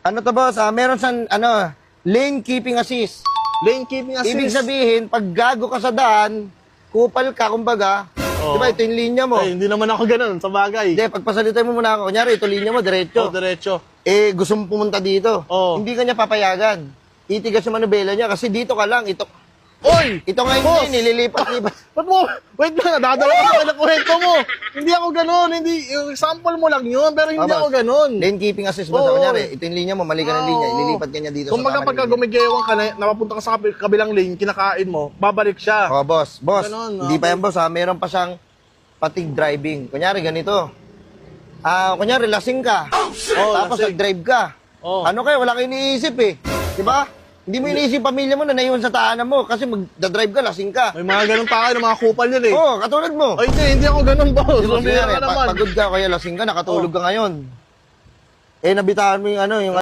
Ano to boss, meron siyang lane keeping assist. Lane keeping assist. Ibig sabihin, pag gago ka sa daan, kupal ka, kumbaga, di ba ito yung linya mo? Ay, hindi naman ako ganun, sa bagay. Hindi, pagpasalitan mo muna ako, kunyari, ito linya mo, diretso. Diretso. Eh, gusto mo pumunta dito. Oo. Hindi ka niya papayagan. Titigas yung manubela niya kasi dito ka lang. Oy! Ito nga Boss! yung nililipat-lipat. Ba't mo? Wait lang, nadadala ko sa kwento mo. Hindi ako ganun. Hindi, yung example mo lang yun, pero hindi ako ganun. Lane keeping assist mo. Oo. Kunyari, ito yung linya mo, mali ka ng linya. Ililipat ka niya dito Kung baga pagka gumigewang ka na, napapunta ka sa kabilang lane, kinakain mo, babalik siya. Oh, boss. Ganun, Hindi pa yan, boss, meron pa siyang fatigue driving. Kunyari, ganito. Kunyari, lasing ka. Tapos lasing. nag-drive ka. Ano kayo? Wala kayo iniisip eh. Diba? Hindi mo iniisip pamilya mo na naiwan sa tahanan mo kasi magdadrive ka, lasing ka. May mga ganun tayo ng mga kupal yun eh. Oo, katulad mo. Ay, hindi ako ganun, boss. Diba, Kunyari, pagod ka, kaya lasing ka, nakatulog ka ngayon. Eh, nabitaan mo yung